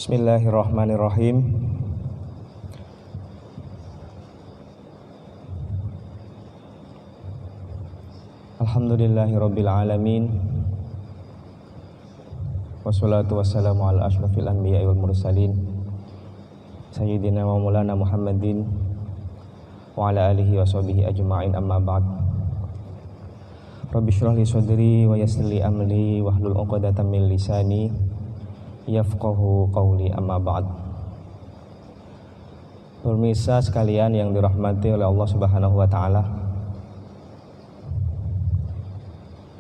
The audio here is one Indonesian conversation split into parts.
Bismillahirrahmanirrahim. Alhamdulillahirabbil alamin. Wassalatu wassalamu ala asyrafil anbiya'i wal mursalin sayyidina wa maulana Muhammadin wa ala alihi wa sahbihi ajma'in, amma ba'd. Rabbi shrah li sadri wa yassir li amri wahlul 'uqdatam min lisani yafqahu qawli, amma ba'd. Pemirsa sekalian yang dirahmati oleh Allah Subhanahu wa taala,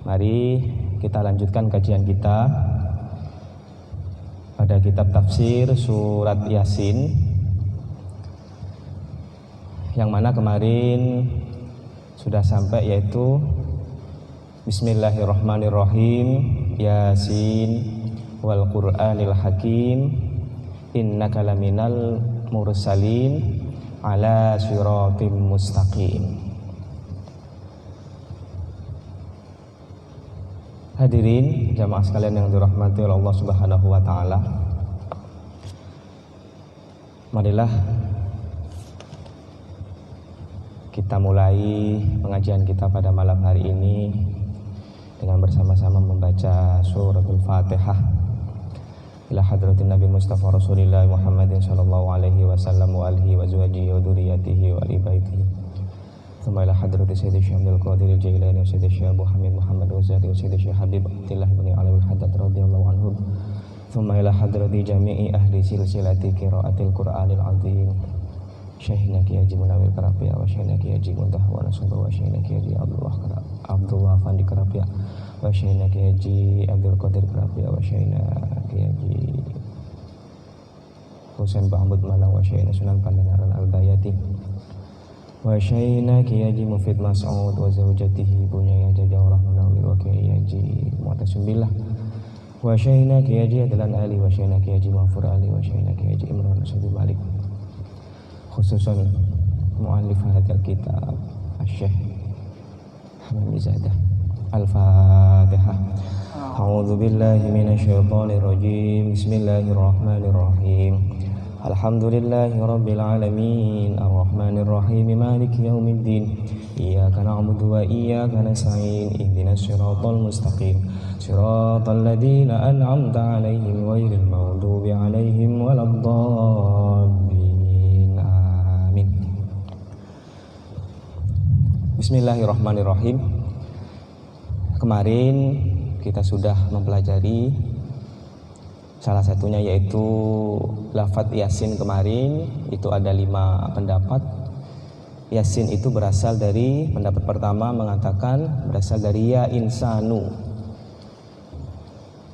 mari kita lanjutkan kajian kita pada kitab tafsir surat Yasin, yang mana kemarin sudah sampai yaitu Bismillahirrahmanirrahim, Yasin wal Qur'anil Hakim, innaka laminal mursalin ala siratim mustaqim. Hadirin jamaah sekalian yang dirahmati oleh Allah Subhanahu wa taala, marilah kita mulai pengajian kita pada malam hari ini dengan bersama-sama membaca suratul Fatihah ila hadratin Nabi Mustafa Rasulillah Muhammadin sallallahu alaihi wasallam wa alihi wa azwajihi wa dzurriyyatihi wa ali baitihi. Thumma ila hadrati Sayyidi Syekh Abdul Qadir Al-Jailani wa Sayyidi Syekh Abu Hamid Muhammad Ghazali wa Sayyidi Syekh Habib Abdullah bin Ali Al-Haddad radhiyallahu anhum. Thumma ila hadrati jami'i ahli silsilati qiraatil Qur'anil azim. Syekhna Ki Haji Munawir Karapia wa Syekhna Ki Haji Muntaha wa Nasrullah wa Syekhna Ki Haji Abdullah Fandi Karapia wa Syekhna Ki Haji Abdul Qadir Karapia wa Syekhna Ki Haji Husain Bahmud Malang wa Syekhna Sunan Pandanaran Al-Bayati wa Syekhna Ki Haji Mufid Mas'ud wa zawjatihi Bunyaya Jajawrah Munawir wa Ki Haji Mu'tasim Billah wa Syekhna Ki Haji Adlan Ali wa Syekhna Ki Haji Mahfur Ali wa Syekhna Ki Haji Imran Rasul Malik, khususan mu'allif hadzal kitab Asy-Syaikh Hamid Mizadah. Al-Fatihah. A'udzu billahi minasyaitonir rajim. Bismillahirrahmanirrahim. Alhamdulillahirabbil alamin, arrahmanir rahim, maliki yaumiddin. Iyyaka na'budu wa iyyaka nasta'in. Ihdinas siratal mustaqim. Siratal ladzina an'amta 'alaihim ghairil maghdubi 'alaihim waladdallin. Bismillahirrahmanirrahim. Kemarin kita sudah mempelajari salah satunya yaitu lafadz Yasin. Kemarin itu ada 5 pendapat. Yasin itu berasal dari pendapat pertama mengatakan berasal dari ya insanu,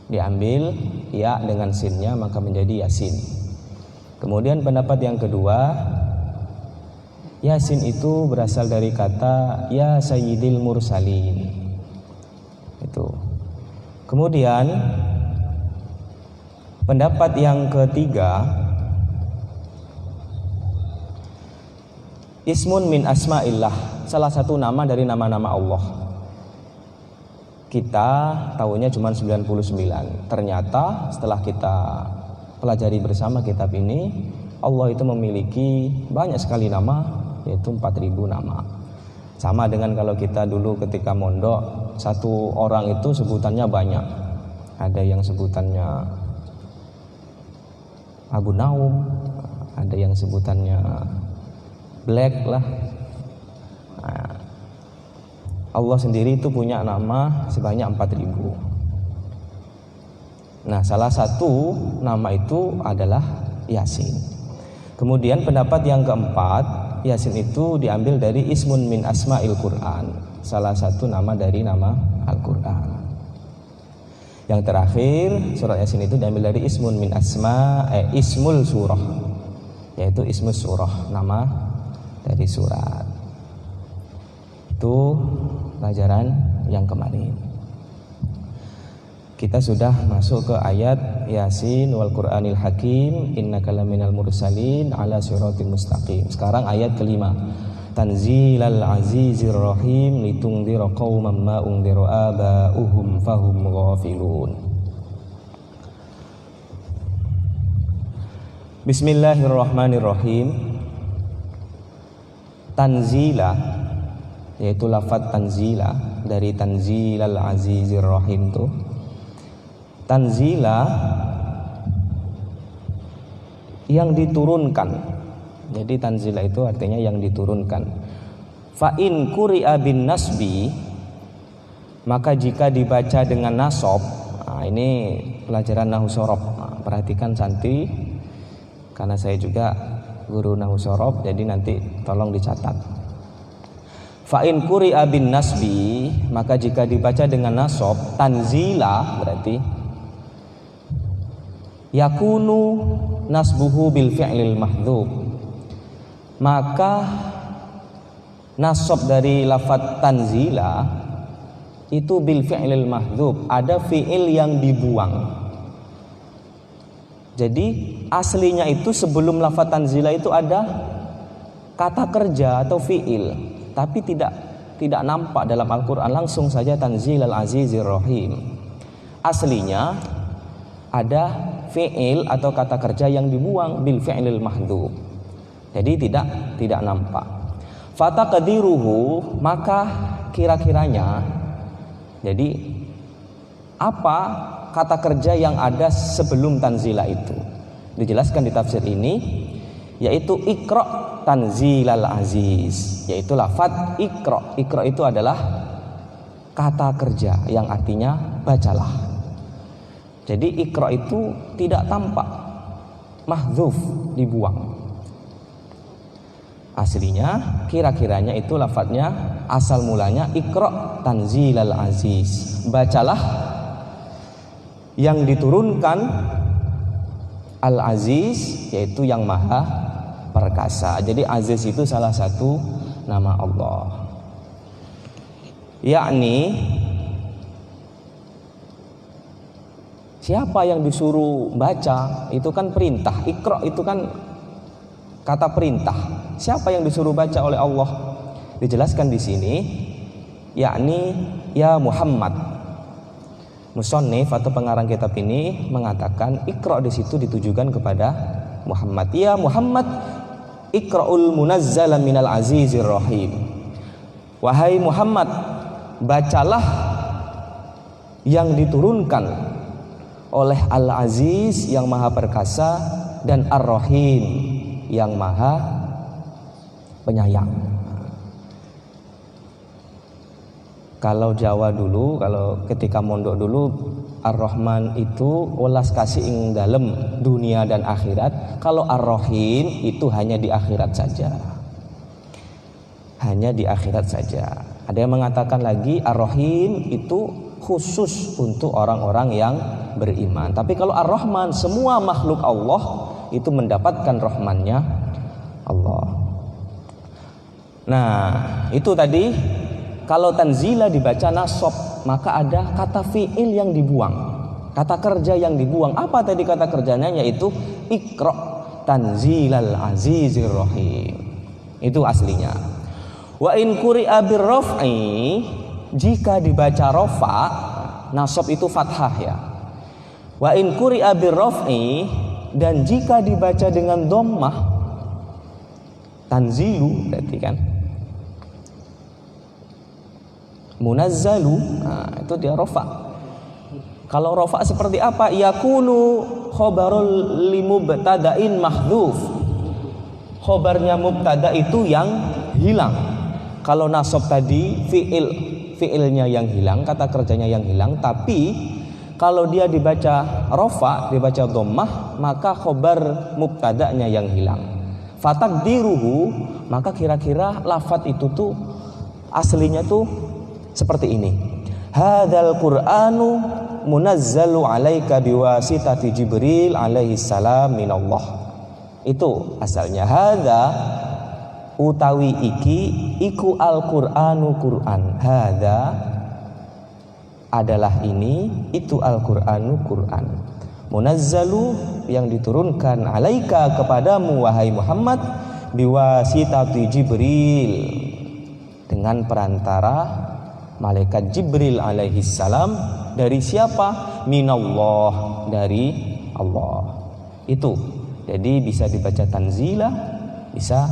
diambil ya dengan sinnya maka menjadi Yasin. Kemudian pendapat yang kedua, Yasin itu berasal dari kata ya sayyidil mursalin. Itu. Kemudian pendapat yang ketiga, ismun min asma'illah, salah satu nama dari nama-nama Allah. Kita tahunya cuma 99. Ternyata setelah kita pelajari bersama kitab ini, Allah itu memiliki banyak sekali nama, yaitu 4.000 nama. Sama dengan kalau kita dulu ketika mondok, satu orang itu sebutannya banyak. Ada yang sebutannya Abu Naum, ada yang sebutannya Black lah. Nah, Allah sendiri itu punya nama sebanyak 4000. Nah, salah satu nama itu adalah Yasin. Kemudian pendapat yang keempat, Yasin itu diambil dari ismun min asma'il Quran, salah satu nama dari nama Al-Quran. Yang terakhir, surat Yasin itu diambil dari ismun min ismul surah, yaitu ismus surah, nama dari surat. Itu pelajaran yang kemarin. Kita sudah masuk ke ayat Yasin wal Qur'anil Hakim innaka laminal mursalin ala siratin mustaqim. Sekarang ayat kelima. Tanzilal azizir rahim litungdira qauman ma undira aba'uhum fahum ghafilun. Bismillahirrahmanirrahim. Tanzila, yaitu lafaz tanzila dari tanzilal azizir rahim tuh. Tanzila yang diturunkan. Jadi tanzila itu artinya yang diturunkan. Fa in quri'a bin nasbi, maka jika dibaca dengan nasab. Nah, ini pelajaran nahwu shorof. Nah, perhatikan santi, karena saya juga guru nahwu shorof, jadi nanti tolong dicatat. Fa in quri'a bin nasbi, maka jika dibaca dengan nasab, tanzila berarti yakunu nasbuhu bil fi'lil mahdhuf, maka nasab dari lafaz tanzila itu bil fi'lil mahdhuf, ada fi'il yang dibuang. Jadi aslinya itu sebelum lafaz tanzila itu ada kata kerja atau fi'il, tapi tidak nampak dalam Al-Qur'an, langsung saja tanzilal azizir rahim. Aslinya ada fi'il atau kata kerja yang dibuang bil fi'lil mahdhuf. Jadi tidak nampak. Fataqdiruhu, maka kira-kiranya, jadi apa kata kerja yang ada sebelum tanzila itu? Dijelaskan di tafsir ini, yaitu iqra tanzilal aziz, yaitu lafaz iqra. Iqra itu adalah kata kerja yang artinya bacalah. Jadi iqra itu tidak tampak, mahdzuf, dibuang. Aslinya, kira-kiranya itu lafadznya, asal mulanya iqra tanzilal aziz, bacalah yang diturunkan al-aziz, yaitu yang maha perkasa. Jadi aziz itu salah satu nama Allah. Yakni siapa yang disuruh baca itu kan perintah. Iqra itu kan kata perintah. Siapa yang disuruh baca oleh Allah? Dijelaskan di sini, yakni ya Muhammad. Musannif atau pengarang kitab ini mengatakan Iqra di situ ditujukan kepada Muhammad. Ya Muhammad, Iqra'ul munazzala minal azizir rahim. Wahai Muhammad, bacalah yang diturunkan oleh Al-Aziz yang maha perkasa dan Ar-Rahim yang maha penyayang. Kalau Jawa dulu, kalau ketika mondok dulu, Ar-Rahman itu welas kasih ing dalem dunia dan akhirat. Kalau Ar-Rahim itu hanya di akhirat saja. Hanya di akhirat saja. Ada yang mengatakan lagi Ar-Rahim itu khusus untuk orang-orang yang beriman. Tapi kalau Ar-Rahman, semua makhluk Allah itu mendapatkan rahmannya Allah. Nah, itu tadi kalau tanzila dibaca nasab, maka ada kata fi'il yang dibuang, kata kerja yang dibuang. Apa tadi kata kerjanya? Yaitu iqra tanzilal azizir rahim. Itu aslinya. Wa in quri'a birraf'i, jika dibaca rafa, nasab itu fathah ya. Wa in quri'a birraf'i, dan jika dibaca dengan dhammah, tanzilu berarti kan munazzalu, nah itu dia rafa. Kalau rafa seperti apa? Yakunu khabarul limubtada'in mahdhuf, khabarnya mubtada itu yang hilang. kalau nasab tadi fiilnya yang hilang, kata kerjanya yang hilang, tapi kalau dia dibaca rofa, dibaca dhammah, maka khobar mubtada'nya yang hilang. Fatakdiruhu, maka kira-kira lafadz itu tuh aslinya tuh seperti ini. Hadzal Qur'anu munazzalu 'alaika biwasitati Jibril alaihi salam minallah. Itu asalnya. Hadza utawi iki iku Al-Qur'anu Qur'an. Hadza adalah ini, itu Al-Qur'anu Qur'an. Munazzalu yang diturunkan 'alaika kepadamu wahai Muhammad biwasitati Jibril dengan perantara malaikat Jibril alaihi salam. Dari siapa? Minallah, dari Allah. Itu. Jadi bisa dibaca tanzila, bisa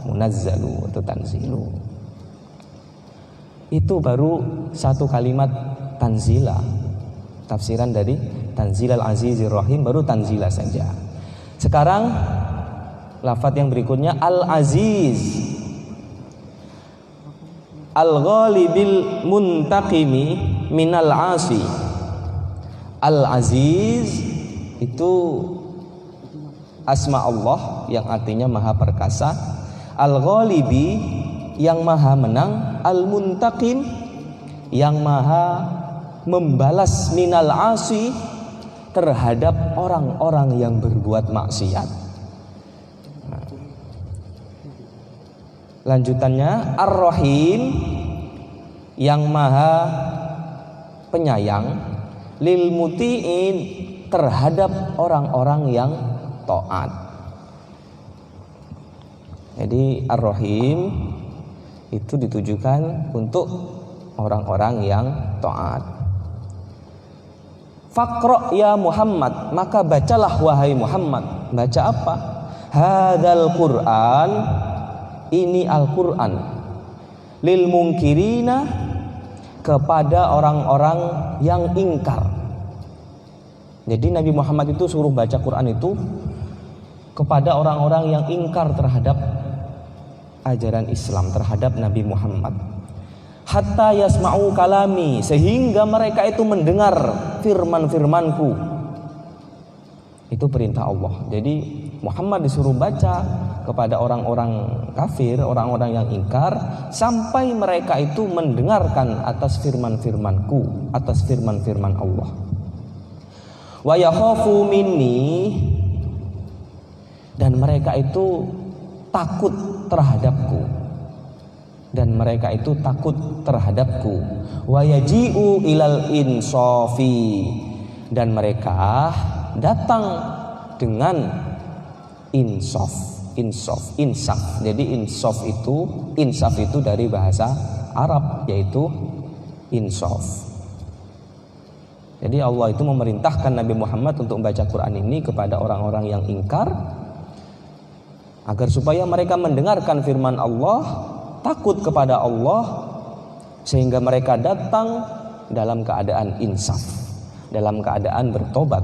munazzalu atau tanzilu. Itu baru satu kalimat tanzila. Tafsiran dari Tanzilal Azizir Rahim baru tanzila saja. Sekarang lafadz yang berikutnya Al-Aziz, Al-Ghalibil Muntaqimi minal asi. Al-Aziz itu asma Allah yang artinya maha perkasa. Al-Ghalibi yang maha menang. Al-Muntaqim yang maha membalas minal asi terhadap orang-orang yang berbuat maksiat. Lanjutannya Ar-Rahim yang maha penyayang lil muti'in terhadap orang-orang yang taat. Jadi Ar-Rahim itu ditujukan untuk orang-orang yang taat. Faqra ya Muhammad, maka bacalah wahai Muhammad. Baca apa? Hadzal Qur'an, ini Al-Quran, lil mungkirina kepada orang-orang yang ingkar. Jadi Nabi Muhammad itu suruh baca Quran itu kepada orang-orang yang ingkar terhadap ajaran Islam, terhadap Nabi Muhammad. Hatta yasma'u kalami, sehingga mereka itu mendengar firman-firmanku. Itu perintah Allah. Jadi Muhammad disuruh baca kepada orang-orang kafir, orang-orang yang ingkar, sampai mereka itu mendengarkan atas firman-firmanku, atas firman-firman Allah. Wa yakhafu minni, dan mereka itu takut terhadapku, dan mereka itu takut terhadapku. Wa yaji'u ilal insafi, dan mereka datang dengan insaf. Insaf. Jadi insaf itu dari bahasa Arab, yaitu insaf. Jadi Allah itu memerintahkan Nabi Muhammad untuk membaca Quran ini kepada orang-orang yang ingkar, agar supaya mereka mendengarkan firman Allah, takut kepada Allah, sehingga mereka datang dalam keadaan insaf, dalam keadaan bertobat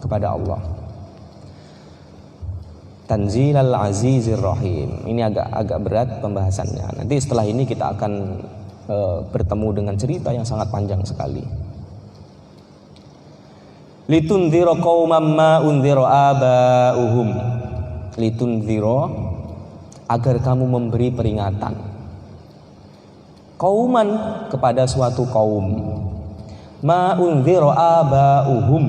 kepada Allah. Tanzilal Azizir Rahim. Ini agak berat pembahasannya. Nanti setelah ini kita akan bertemu dengan cerita yang sangat panjang sekali. Litunzira qauman ma unzira aba'uhum. Litunzira, agar kamu memberi peringatan. Qauman, kepada suatu kaum. Ma unzira aba'uhum,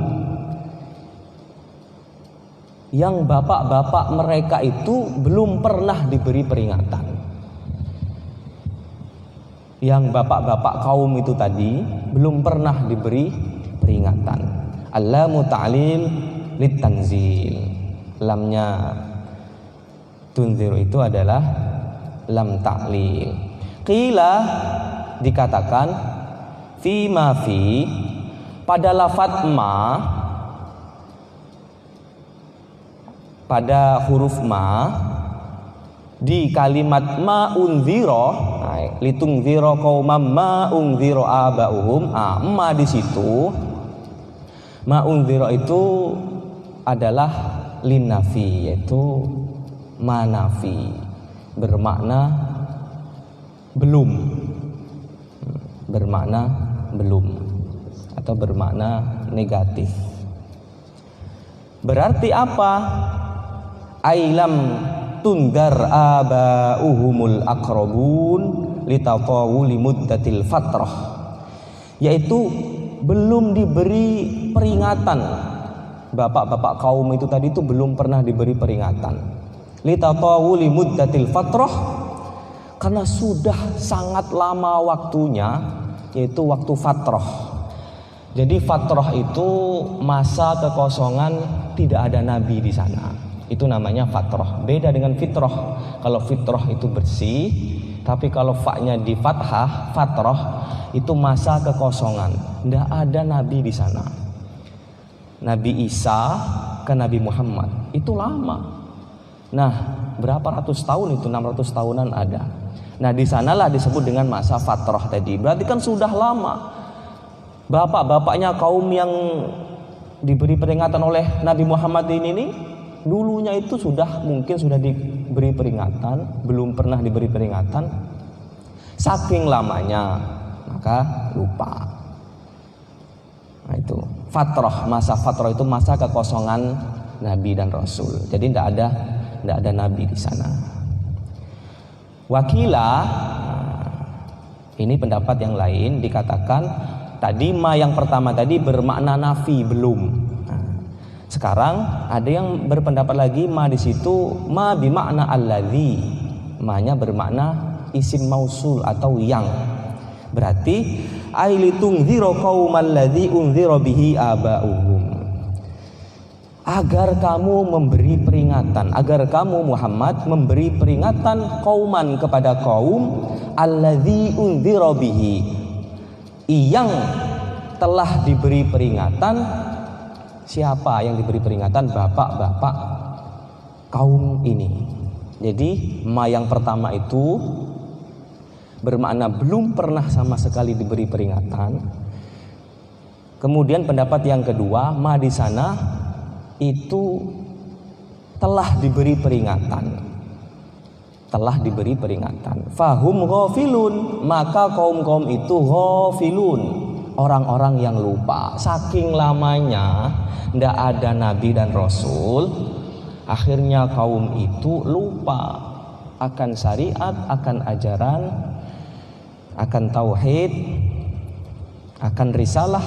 yang bapak-bapak mereka itu belum pernah diberi peringatan. Yang bapak-bapak kaum itu tadi belum pernah diberi peringatan. Allamu ta'lil litanzil. Lamnya tunziru itu adalah lam ta'lil. Qila, dikatakan fi ma fi, pada lafadz ma, pada huruf ma di kalimat ma unzira, litunzira qaumam ma unzira aba'uhum. Ma di situ, ma unzira itu adalah linafi, yaitu manafi, bermakna belum, bermakna belum atau bermakna negatif. Berarti apa? Ailam tundar abauhumul aqrabun litatawuli muddatil fatrah, yaitu belum diberi peringatan. Bapak-bapak kaum itu tadi itu belum pernah diberi peringatan. Litatawuli muddatil fatrah, karena sudah sangat lama waktunya, yaitu waktu fatrah. Jadi fatrah itu masa kekosongan, tidak ada nabi di sana. Itu namanya fatrah. Beda dengan fitrah. Kalau fitrah itu bersih, tapi kalau fa-nya di fathah, fatrah itu masa kekosongan. Tidak ada nabi di sana. Nabi Isa ke Nabi Muhammad itu lama. Nah, berapa ratus tahun itu? 600 tahunan ada. Nah, di sanalah disebut dengan masa fatrah tadi. Berarti kan sudah lama. Bapak-bapaknya kaum yang diberi peringatan oleh Nabi Muhammad ini dulunya itu mungkin sudah diberi peringatan, belum pernah diberi peringatan. Saking lamanya, maka lupa. Nah, itu fatrah, masa fatrah itu masa kekosongan Nabi dan Rasul. Jadi tidak ada Nabi di sana. Wakila, ini pendapat yang lain, dikatakan tadi ma yang pertama tadi bermakna nafi, belum. Nah, sekarang ada yang berpendapat lagi ma di situ ma bimakna alladzi, ma-nya bermakna isim mausul atau yang. Berarti ailitungzira qaumal ladzi unzira bihi abauhum, agar kamu memberi peringatan, agar kamu Muhammad memberi peringatan kauman kepada kaum alladzi unzira bihi, yang telah diberi peringatan. Siapa yang diberi peringatan? Bapak-bapak kaum ini. Jadi ma yang pertama itu bermakna belum pernah sama sekali diberi peringatan. Kemudian pendapat yang kedua, ma di sana itu telah diberi peringatan. Telah diberi peringatan. Fahum ghafilun, maka kaum-kaum itu ghafilun, orang-orang yang lupa. Saking lamanya tidak ada nabi dan rasul, akhirnya kaum itu lupa akan syariat, akan ajaran, akan tauhid, akan risalah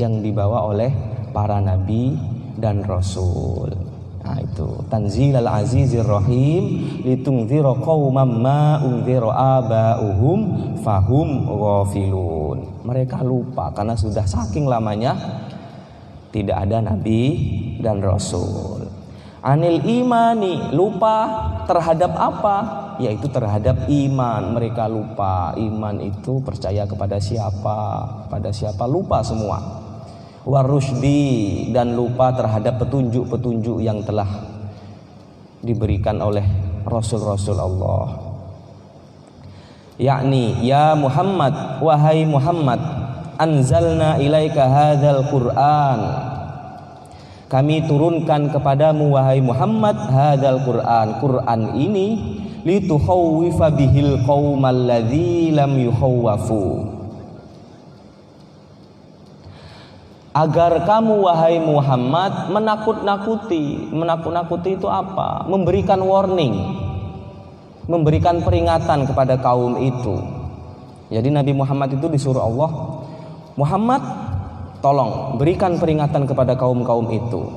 yang dibawa oleh para nabi dan rasul. Nah, itu Tanzilal Azizir Rahim litungzira qauman ma unzira abauhum fahum ghafilun. Mereka lupa karena sudah saking lamanya tidak ada nabi dan rasul. Anil imani, lupa terhadap apa? Yaitu terhadap iman. Mereka lupa iman itu percaya kepada siapa? Pada siapa? Lupa semua. Warusydi, dan lupa terhadap petunjuk-petunjuk yang telah diberikan oleh Rasul-Rasul Allah. Yakni ya Muhammad, wahai Muhammad, anzalna ilaika hadzal Qur'an, kami turunkan kepadamu wahai Muhammad hadzal Qur'an, Qur'an ini litukhawwifa bihil qaumal ladzi lam yukhawwafu, agar kamu wahai Muhammad menakut-nakuti. Menakut-nakuti itu apa? Memberikan warning, memberikan peringatan kepada kaum itu. Jadi Nabi Muhammad itu disuruh Allah, Muhammad tolong berikan peringatan kepada kaum-kaum itu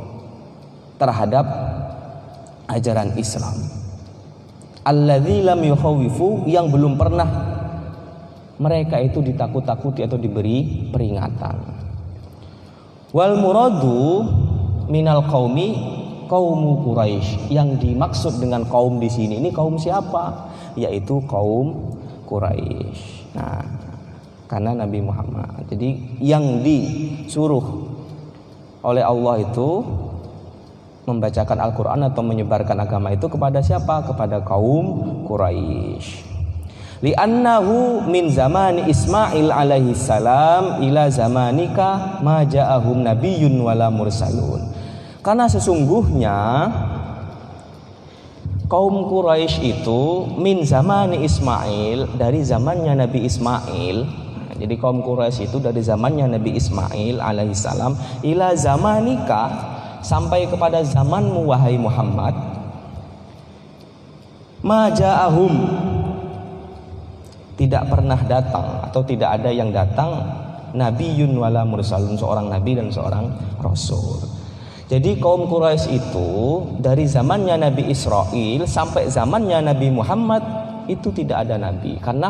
terhadap ajaran Islam. Alladzi lam yukhawifu, yang belum pernah mereka itu ditakut-takuti atau diberi peringatan. Wal muradu minal qaumi qaumu Quraisy, yang dimaksud dengan kaum di sini ini kaum siapa? Yaitu kaum Quraisy. Nah, karena Nabi Muhammad. Jadi yang disuruh oleh Allah itu membacakan Al-Qur'an atau menyebarkan agama itu kepada siapa? Kepada kaum Quraisy. Li'annahu min zamani Ismail alaihi salam ila zamanika ma ja'ahum nabiyyun wala mursalun. Karena sesungguhnya kaum Quraisy itu min zamani Ismail, dari zamannya Nabi Ismail. Jadi kaum Quraisy itu dari zamannya Nabi Ismail alaihissalam ila zamanika, sampai kepada zamanmu wahai Muhammad, maja'ahum, tidak pernah datang atau tidak ada yang datang nabiyun wala mursalun, seorang nabi dan seorang rasul. Jadi kaum Quraisy itu dari zamannya Nabi Israil sampai zamannya Nabi Muhammad itu tidak ada nabi, karena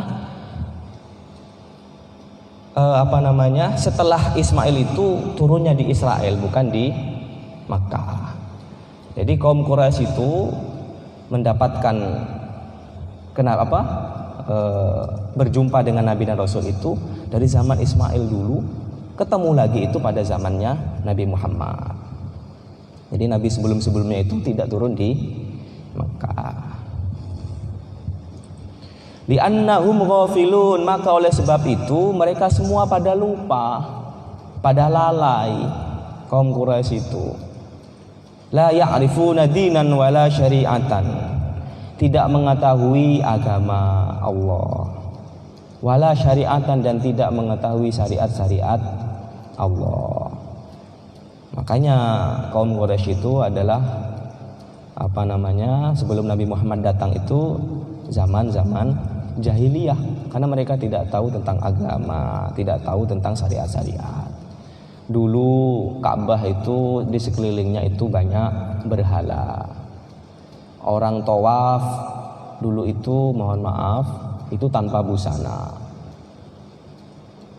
setelah Ismail itu turunnya di Israel, bukan di Makkah. Jadi kaum Quraisy itu mendapatkan berjumpa dengan Nabi dan Rasul itu dari zaman Ismail dulu, ketemu lagi itu pada zamannya Nabi Muhammad. Jadi Nabi sebelum-sebelumnya itu tidak turun di Makkah. Li'annahum ghafilun, maka oleh sebab itu mereka semua pada lupa, pada lalai. Kaum Quraisy itu la ya'rifuna dinan wala syari'atan, tidak mengetahui agama Allah, wala syari'atan, dan tidak mengetahui syariat-syariat Allah. Makanya kaum Quraisy itu adalah sebelum Nabi Muhammad datang itu zaman-zaman jahiliyah, karena mereka tidak tahu tentang agama, tidak tahu tentang syariat-syariat. Dulu Ka'bah itu di sekelilingnya itu banyak berhala. Orang tawaf dulu itu, mohon maaf, itu tanpa busana.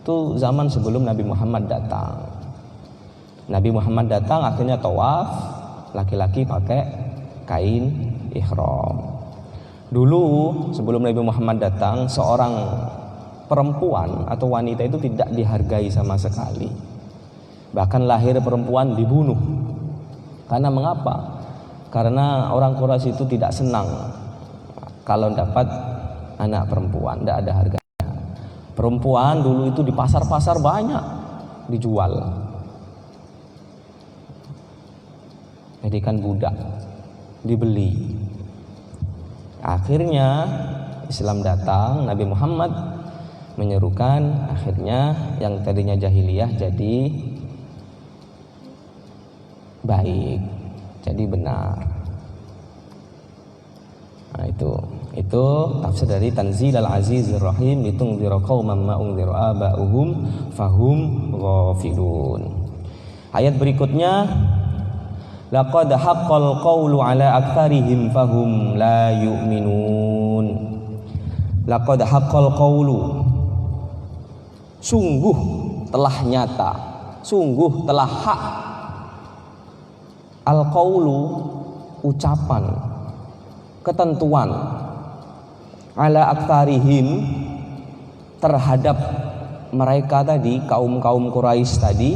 Itu zaman sebelum Nabi Muhammad datang. Nabi Muhammad datang, akhirnya tawaf, laki-laki pakai kain ihram. Dulu sebelum Nabi Muhammad datang, seorang perempuan atau wanita itu tidak dihargai sama sekali. Bahkan lahir perempuan dibunuh. Karena mengapa? Karena orang Quraisy itu tidak senang kalau dapat anak perempuan, tidak ada harganya. Perempuan dulu itu di pasar-pasar banyak dijual, jadikan budak, dibeli. Akhirnya Islam datang, Nabi Muhammad menyerukan, akhirnya yang tadinya jahiliyah jadi baik, jadi benar. Nah, itu tafsir dari Tanzilal Azizir Rahim, litunzira qauman ma unzira aba'uhum fahum ghafilun. Ayat berikutnya, laqad haqqal qawlu ala aktsarihim fahum la yu'minun. Laqad haqqal qawlu, sungguh telah nyata, sungguh telah hak, al-qawlu, ucapan, ketentuan, ala aktsarihim, terhadap mereka tadi, kaum-kaum Quraisy tadi,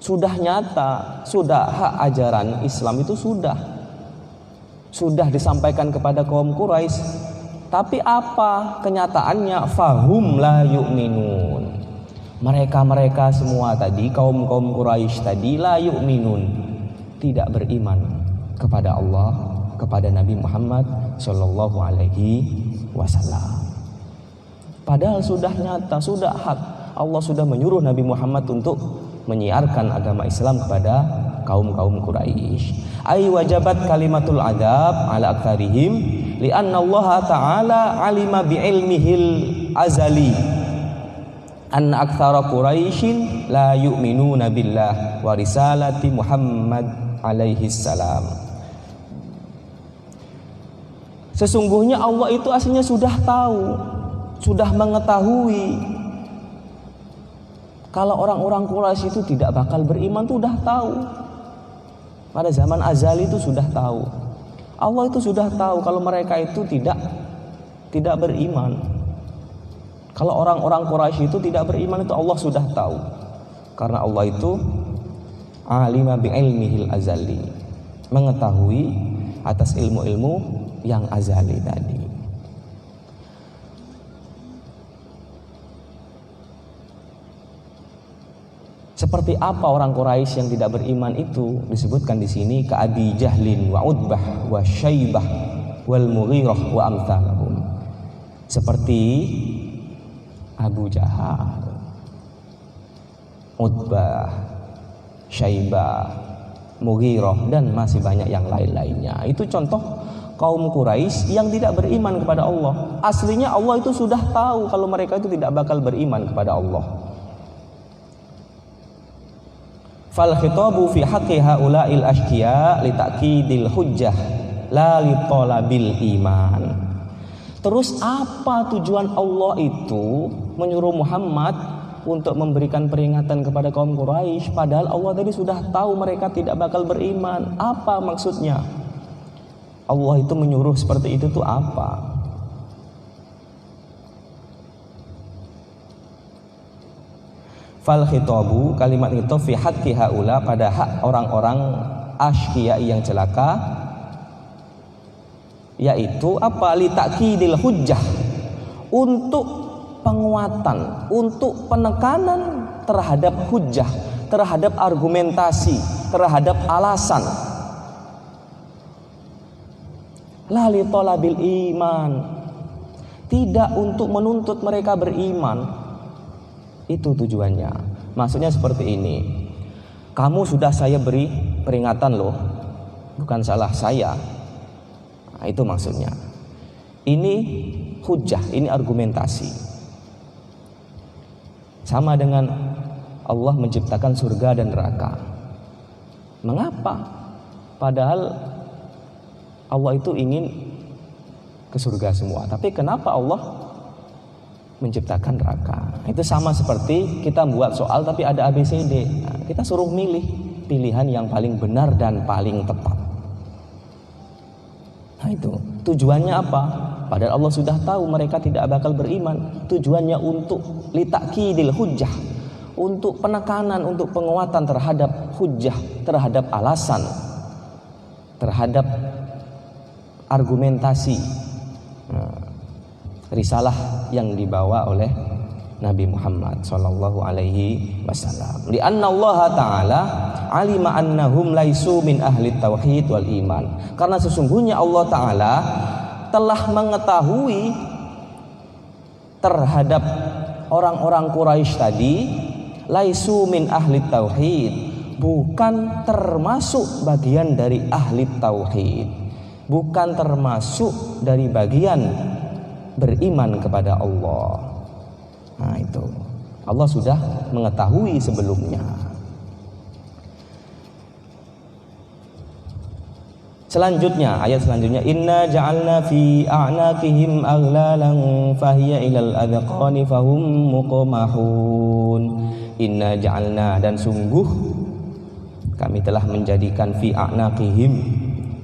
sudah nyata, sudah hak ajaran Islam itu sudah disampaikan kepada kaum Quraisy. Tapi apa kenyataannya? Fahum la yu'minun. Mereka semua tadi, kaum Quraisy tadi, la yu'minun, tidak beriman kepada Allah, kepada Nabi Muhammad sallallahu alaihi wasallam. Padahal sudah nyata, sudah hak. Allah sudah menyuruh Nabi Muhammad untuk menyiarkan agama Islam kepada kaum Quraisy. Ai wajabat kalimatul adab ala aktsarihim li'anna Allah ta'ala alima bi'ilmihil azali anna aktsara Quraisyin la yu'minuna billah wa risalati Muhammad alaihi salam. Sesungguhnya Allah itu aslinya sudah tahu, sudah mengetahui kalau orang-orang Quraisy itu tidak bakal beriman, itu sudah tahu. Pada zaman azali itu sudah tahu. Allah itu sudah tahu kalau mereka itu tidak beriman. Kalau orang-orang Quraisy itu tidak beriman, itu Allah sudah tahu. Karena Allah itu alima bi'ilmihil azali, mengetahui atas ilmu-ilmu yang azali tadi. Seperti apa orang Quraisy yang tidak beriman itu disebutkan di sini ka Abi Jahlin wa Utbah wa Syaibah wal Mughirah wa amsalahum. Seperti Abu Jahal, Utbah, Syaibah, Mughirah dan masih banyak yang lain-lainnya. Itu contoh kaum Quraisy yang tidak beriman kepada Allah. Aslinya Allah itu sudah tahu kalau mereka itu tidak bakal beriman kepada Allah. Fal khitabu fi haqqi haula'il ashqiya li ta'kidil hujjah la li talabil iman. Terus apa tujuan Allah itu menyuruh Muhammad untuk memberikan peringatan kepada kaum Quraisy padahal Allah tadi sudah tahu mereka tidak bakal beriman? Apa maksudnya? Allah itu menyuruh seperti itu tuh apa? Fal khitabu, kalimat itu fi haqqi haula, pada hak orang-orang asyqiya yang celaka, yaitu apa? Li ta'kidil hujjah, untuk penguatan, untuk penekanan terhadap hujjah, terhadap argumentasi, terhadap alasan. La li talabil iman, tidak untuk menuntut mereka beriman. Itu tujuannya. Maksudnya seperti ini. Kamu sudah saya beri peringatan loh, bukan salah saya. Nah, itu maksudnya. Ini hujjah, ini argumentasi. Sama dengan Allah menciptakan surga dan neraka. Mengapa? Padahal Allah itu ingin ke surga semua. Tapi kenapa Allah menciptakan neraka? Itu sama seperti kita buat soal tapi ada ABCD. Nah, kita suruh milih pilihan yang paling benar dan paling tepat. Nah itu tujuannya apa? Padahal Allah sudah tahu mereka tidak bakal beriman. Tujuannya untuk litakidil hujjah, untuk penekanan, untuk penguatan terhadap hujjah, terhadap alasan, terhadap argumentasi. Risalah yang dibawa oleh Nabi Muhammad sallallahu alaihi wasallam. Li'anna Allah Ta'ala alima annahum laisu min ahli tauhid wal iman. Karena sesungguhnya Allah Ta'ala telah mengetahui terhadap orang-orang Quraisy tadi, laisu min ahli tauhid, bukan termasuk bagian dari ahli tauhid, bukan termasuk dari bagian beriman kepada Allah. Nah itu Allah sudah mengetahui sebelumnya. Selanjutnya, ayat selanjutnya, inna ja'alna fi a'naqihim aghlalan fahiya ilal adqani fahum muqmahun. Inna ja'alna, dan sungguh kami telah menjadikan fi a'naqihim,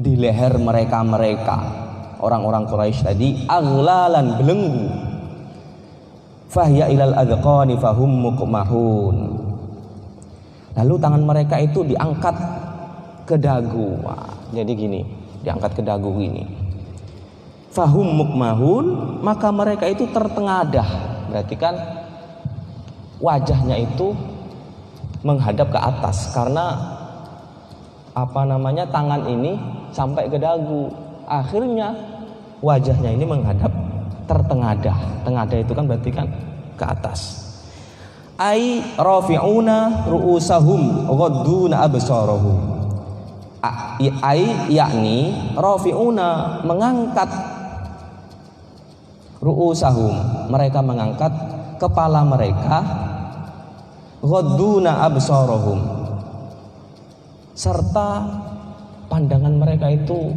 di leher mereka orang-orang Quraisy tadi, aghlalan, belenggu, fahiya ilal adqani fahum muqmahun. Lalu tangan mereka itu diangkat ke dagu. Wah, jadi gini, diangkat ke dagu gini. Fahum muqmahun, maka mereka itu tertengadah. Berarti kan wajahnya itu menghadap ke atas karena tangan ini sampai ke dagu. Akhirnya wajahnya ini menghadap, tertengadah. Tengadah itu kan berarti kan ke atas. Ai rafi'una ru'usahum ghadduna absarahum. Ai yakni rafi'una, mengangkat, ru'usahum, mereka mengangkat kepala mereka, ghadduna absarahum, serta pandangan mereka itu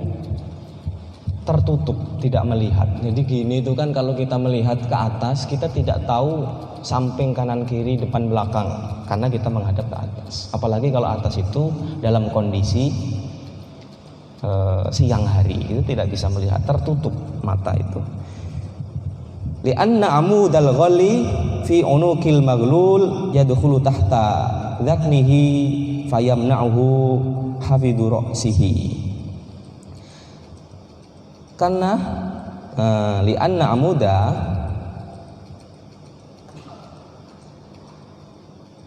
tertutup, tidak melihat. Jadi gini itu kan, kalau kita melihat ke atas kita tidak tahu samping kanan kiri depan belakang karena kita menghadap ke atas. Apalagi kalau atas itu dalam kondisi siang hari, itu tidak bisa melihat, tertutup mata itu. Li'anna amudal ghalli fi unuqil maghlul yadkhulu tahta dhaknihi fayamna'uhu hafidu ra'sihi. Karena li'anna amuda,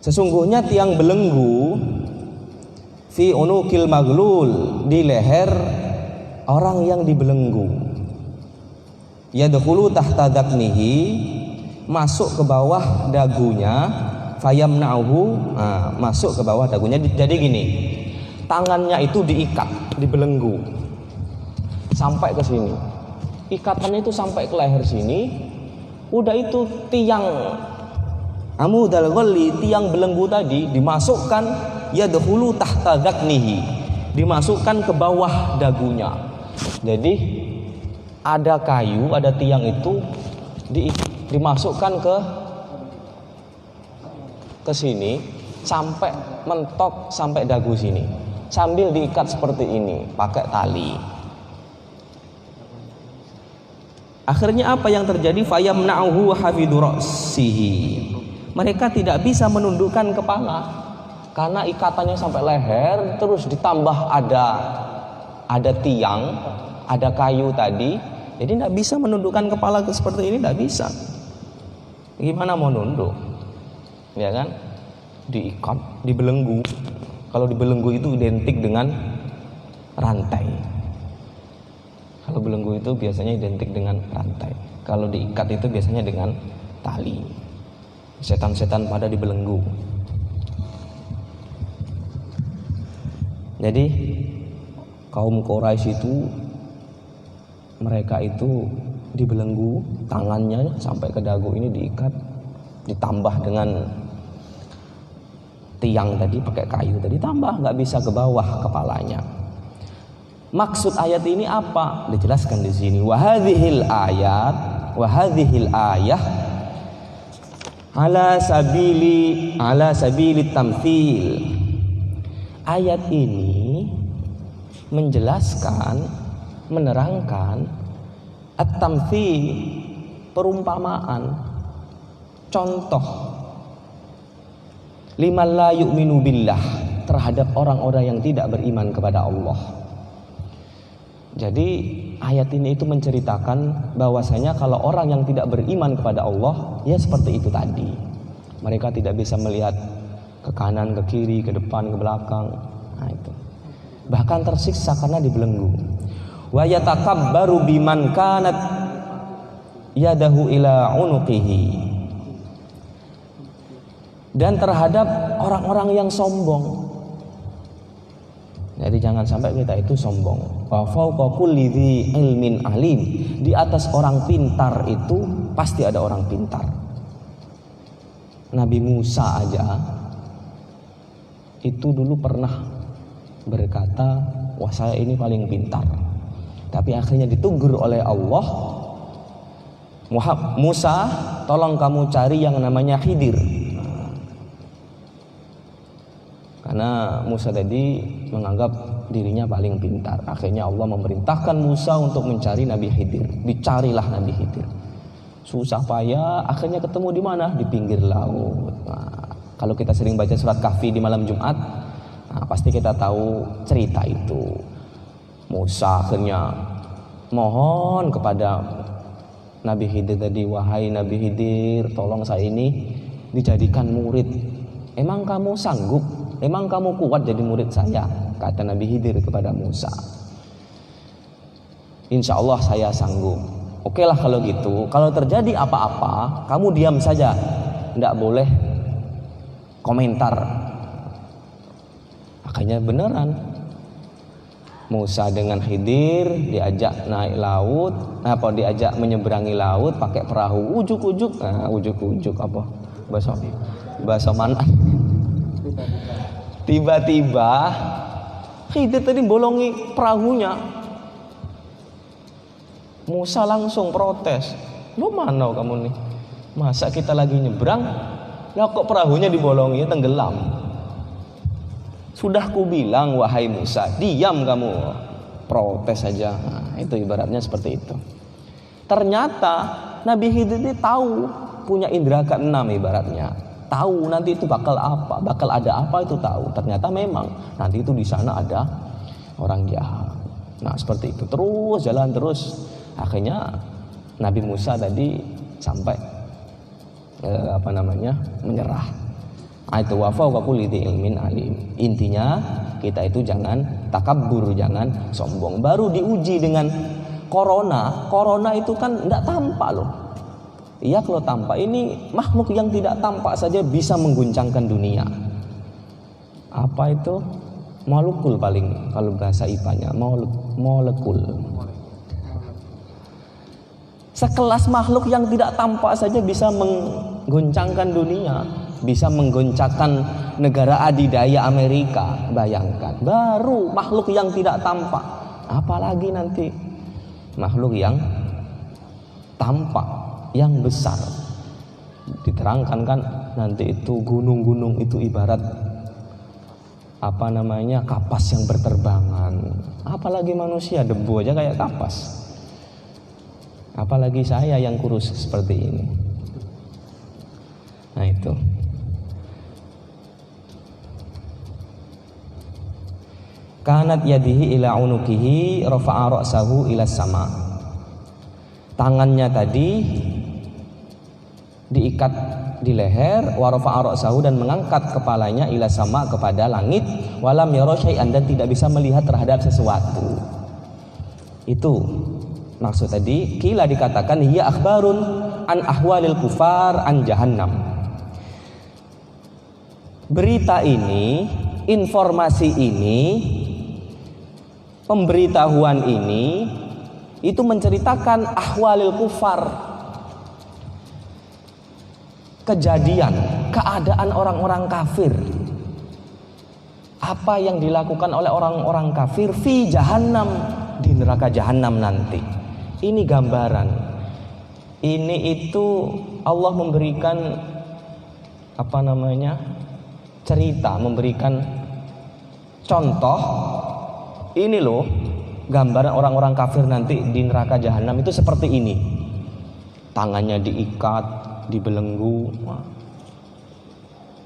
Sesungguhnya tiang belenggu fi unukil maglul, di leher orang yang dibelenggu. Yadkhulu tahta daknihi, masuk ke bawah dagunya, fayamna'uhu, masuk ke bawah dagunya. Jadi gini, tangannya itu diikat, dibelenggu sampai ke sini. Ikatannya itu sampai ke leher sini. Udah itu tiang amudal ghalli, tiang belenggu tadi dimasukkan, yadkhulu tahta daknihi, dimasukkan ke bawah dagunya. Jadi ada kayu, ada tiang itu dimasukkan ke sini sampai mentok sampai dagu sini, sambil diikat seperti ini pakai tali. Akhirnya apa yang terjadi? Fayamna'uhu hafidhu ra'sihi, mereka tidak bisa menundukkan kepala karena ikatannya sampai leher, terus ditambah ada tiang, ada kayu tadi, jadi tidak bisa menundukkan kepala seperti ini, tidak bisa. Gimana mau nunduk? Ya kan? Diikat, dibelenggu. Kalau dibelenggu itu identik dengan rantai. Kalau belenggu itu biasanya identik dengan rantai. Kalau diikat itu biasanya dengan tali. Setan-setan pada dibelenggu. Jadi kaum Quraisy itu, mereka itu dibelenggu, tangannya sampai ke dagu ini diikat, ditambah dengan tiang tadi pakai kayu tadi, tambah nggak bisa ke bawah kepalanya. Maksud ayat ini apa? Dijelaskan di sini. Wa hadhil ayah ala sabili tamthil. Ayat ini menjelaskan, menerangkan at-tamthil, perumpamaan, contoh liman la yu'minu billah, terhadap orang-orang yang tidak beriman kepada Allah. Jadi ayat ini itu menceritakan bahwasanya kalau orang yang tidak beriman kepada Allah, ya seperti itu tadi. Mereka tidak bisa melihat ke kanan, ke kiri, ke depan, ke belakang. Nah itu. Bahkan tersiksa karena dibelenggu. Wa yatakabbaru biman kanat yadahu ila unuqihi. Dan terhadap orang-orang yang sombong. Jadi jangan sampai kita itu sombong. Wa fawqa kulli dzi ilmin alim, di atas orang pintar itu pasti ada orang pintar. Nabi Musa aja itu dulu pernah berkata, wah saya ini paling pintar. Tapi akhirnya ditegur oleh Allah, Musa, tolong kamu cari yang namanya Khidir. Karena Musa tadi menganggap dirinya paling pintar. Akhirnya Allah memerintahkan Musa untuk mencari Nabi Khidir. Dicarilah Nabi Khidir. Susah payah, akhirnya ketemu di mana? Di pinggir laut. Nah, kalau kita sering baca surat Kahfi di malam Jumat, nah, pasti kita tahu cerita itu. Musa akhirnya mohon kepada Nabi Khidir tadi, wahai Nabi Khidir, tolong saya ini dijadikan murid. Emang kamu sanggup? Emang kamu kuat jadi murid saya? Kata Nabi Khidir kepada Musa. Insya Allah saya sanggup. Oke lah kalau gitu. Kalau terjadi apa-apa, kamu diam saja, tidak boleh komentar. Akhirnya beneran Musa dengan Khidir diajak naik laut, diajak menyeberangi laut pakai perahu ujuk-ujuk. Nah, ujuk-ujuk apa? Bahasa mana? Tiba-tiba Khidir tadi bolongi perahunya. Musa langsung protes. Lu mana kamu nih? Masa kita lagi nyebrang, lah kok perahunya dibolongi, tenggelam. Sudah ku bilang wahai Musa, diam kamu. Protes saja. Nah, itu ibaratnya seperti itu. Ternyata Nabi Khidir ini tahu, punya indera keenam ibaratnya. Tahu nanti itu bakal apa, bakal ada apa itu tahu. Ternyata memang nanti itu di sana ada orang jahat. Nah seperti itu, terus jalan terus. Akhirnya Nabi Musa tadi sampai menyerah. Itu wa fawqa kulli dzi ilmin alim. Intinya kita itu jangan takabur, jangan sombong. Baru diuji dengan corona. Corona itu kan enggak tampak loh. Iya kalau tampak, ini makhluk yang tidak tampak saja bisa mengguncangkan dunia. Apa itu? Molekul paling kalau bahasa IPA-nya, molekul. Sekelas makhluk yang tidak tampak saja bisa mengguncangkan dunia, bisa menggoncangkan negara adidaya Amerika. Bayangkan, baru makhluk yang tidak tampak, apalagi nanti makhluk yang tampak, yang besar. Diterangkan kan nanti itu gunung-gunung itu ibarat kapas yang berterbangan. Apalagi manusia, debu aja kayak kapas, apalagi saya yang kurus seperti ini. Nah itu. Kanat yadihi ila unukihi rafa'a ra'sahu ila sama. Tangannya tadi diikat di leher, wa rafa'a ra'sahu, dan mengangkat kepalanya ila sama, kepada langit, walam yara syai'an, dan tidak bisa melihat terhadap sesuatu. Itu maksud tadi. Kila dikatakan hiya akhbarun an ahwalil kufar an jahannam. Berita ini, informasi ini, pemberitahuan ini itu menceritakan ahwalil kufar, kejadian, keadaan orang-orang kafir. Apa yang dilakukan oleh orang-orang kafir fi jahannam, di neraka jahannam nanti. Ini gambaran. Ini itu Allah memberikan cerita, memberikan contoh. Ini loh gambaran orang-orang kafir nanti di neraka jahanam itu seperti ini. Tangannya diikat, dibelenggu,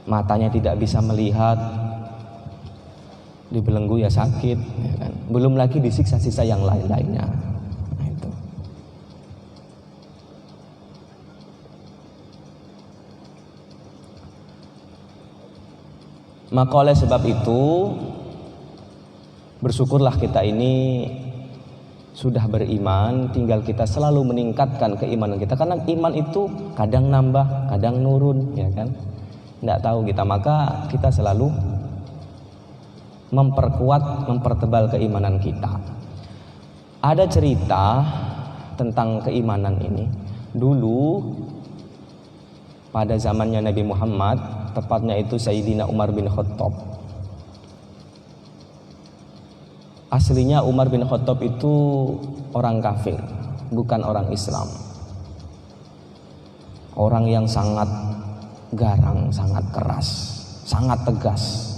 matanya tidak bisa melihat, dibelenggu ya sakit, ya kan? Belum lagi disiksa-siksa yang lain-lainnya. Nah, itu. Maka oleh sebab itu bersyukurlah kita ini sudah beriman, tinggal kita selalu meningkatkan keimanan kita, karena iman itu kadang nambah, kadang nurun, ya kan? Tidak tahu kita, maka kita selalu memperkuat, mempertebal keimanan kita. Ada cerita tentang keimanan ini. Dulu pada zamannya Nabi Muhammad, tepatnya itu Sayyidina Umar bin Khattab. Aslinya Umar bin Khattab itu orang kafir, bukan orang Islam. Orang yang sangat garang, sangat keras, sangat tegas.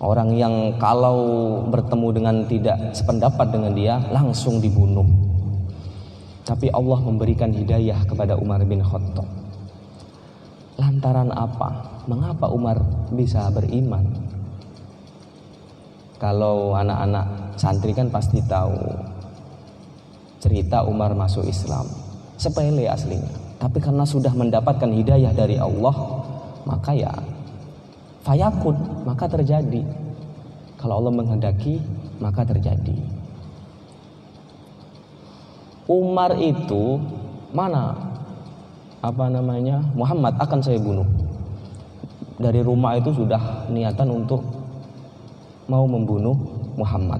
Orang yang kalau bertemu dengan tidak sependapat dengan dia langsung dibunuh. Tapi Allah memberikan hidayah kepada Umar bin Khattab. Lantaran apa? Mengapa Umar bisa beriman? Kalau anak-anak santri kan pasti tahu cerita Umar masuk Islam. Sepele aslinya, tapi karena sudah mendapatkan hidayah dari Allah, maka ya fayakun, maka terjadi. Kalau Allah menghendaki, maka terjadi. Umar itu Muhammad akan saya bunuh. Dari rumah itu sudah niatan untuk mau membunuh Muhammad.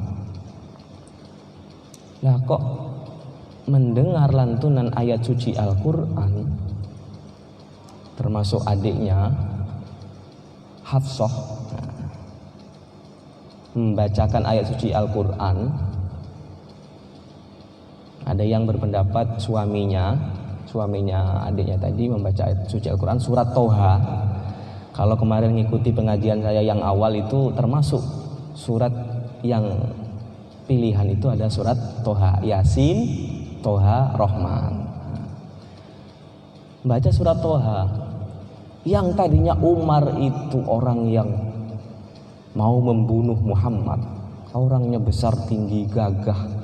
Lah kok mendengar lantunan ayat suci Al-Quran, termasuk adiknya Hafsah membacakan ayat suci Al-Quran. Ada yang berpendapat suaminya adiknya tadi membaca ayat suci Al-Quran surat Toha. Kalau kemarin ngikuti pengajian saya yang awal itu termasuk surat yang pilihan itu ada surat Toha, Yasin, Toha, Rahman. Baca surat Toha. Yang tadinya Umar itu orang yang mau membunuh Muhammad, orangnya besar, tinggi, gagah.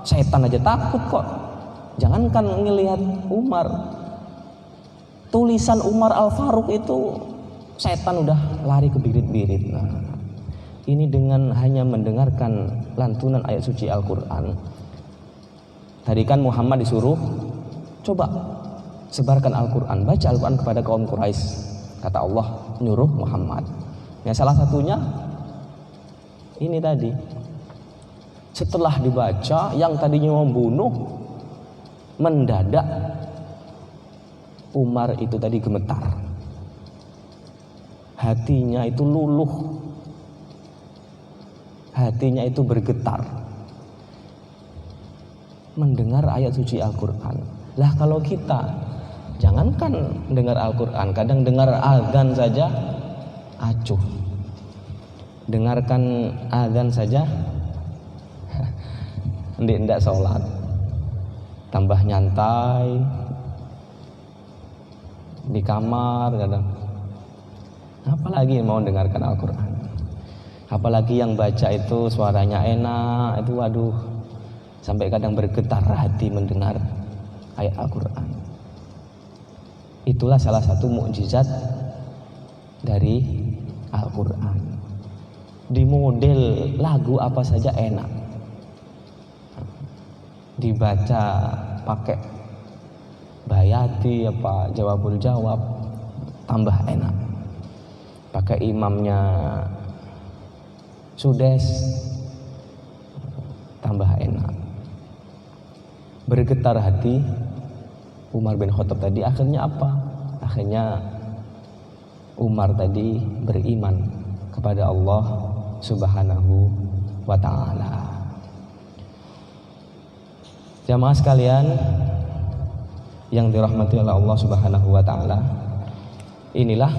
Setan aja takut kok. Jangankan ngelihat Umar. tulisan Umar Al-Faruq itu setan udah lari ke birit-birit. Nah, ini dengan hanya mendengarkan lantunan ayat suci Al-Quran. Tadi kan Muhammad disuruh, coba sebarkan Al-Quran, baca Al-Quran kepada kaum Quraisy. Kata Allah, nyuruh Muhammad. Ya, salah satunya ini tadi. Setelah dibaca, yang tadinya membunuh, mendadak Umar itu tadi gemetar. Hatinya itu luluh. Hatinya itu bergetar mendengar ayat suci Al-Quran. Lah kalau kita, jangankan dengar Al-Quran, kadang dengar azan saja acuh. Dengarkan azan saja ndak sholat, tambah nyantai di kamar kadang. Apalagi mau dengarkan Al-Quran, apalagi yang baca itu suaranya enak, itu waduh, sampai kadang bergetar hati mendengar ayat Al-Quran. Itulah salah satu mukjizat dari Al-Quran. Di model lagu apa saja enak, dibaca pakai bayati apa jawabul jawab tambah enak, pakai imamnya Sudes tambah enak. Bergetar hati Umar bin Khattab tadi. Akhirnya apa? Akhirnya Umar tadi beriman kepada Allah Subhanahu wa ta'ala. Jamaah sekalian yang dirahmati oleh Allah Subhanahu wa ta'ala, inilah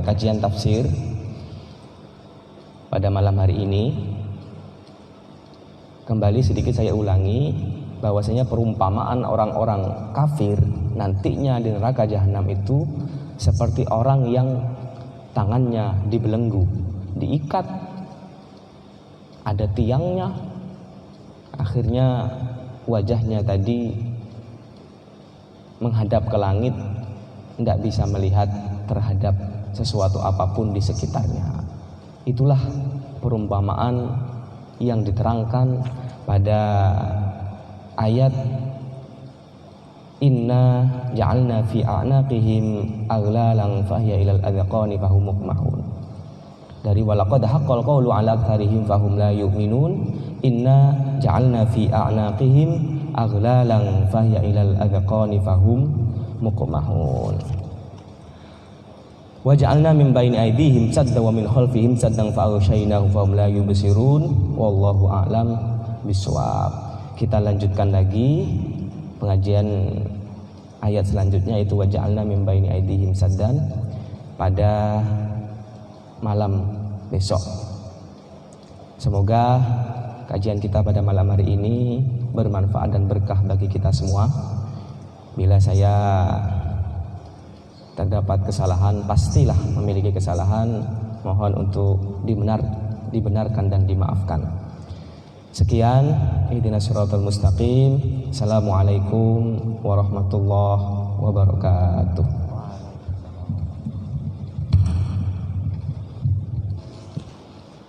kajian tafsir pada malam hari ini. Kembali sedikit saya ulangi bahwasanya perumpamaan orang-orang kafir nantinya di neraka jahanam itu seperti orang yang tangannya dibelenggu, diikat, ada tiangnya, akhirnya wajahnya tadi menghadap ke langit, tidak bisa melihat terhadap sesuatu apapun di sekitarnya. Itulah perumpamaan yang diterangkan pada ayat inna ja'alna fi a'naqihim aghlalan fahiya ilal adqani fahum muqmahun. Dari walaqad haqqal qawlu 'ala aktsarihim fahum la yu'minun. Inna ja'alna fi a'naqihim aghlalan fahiya ilal adqani fahum muqmahun. Wa ja'alna min baini aydihim saddan wa min khalfihim saddan fa aghshaynahum fahum la yubsirun. Wallahu a'lam bishawab. Kita lanjutkan lagi pengajian ayat selanjutnya, yaitu wa ja'alna min baini aydihim saddan, pada malam besok. Semoga kajian kita pada malam hari ini bermanfaat dan berkah bagi kita semua. Bila saya terdapat kesalahan, pastilah memiliki kesalahan, mohon untuk dibenarkan dan dimaafkan. Sekian, ihdinas siratal mustaqim. Assalamualaikum warahmatullahi wabarakatuh.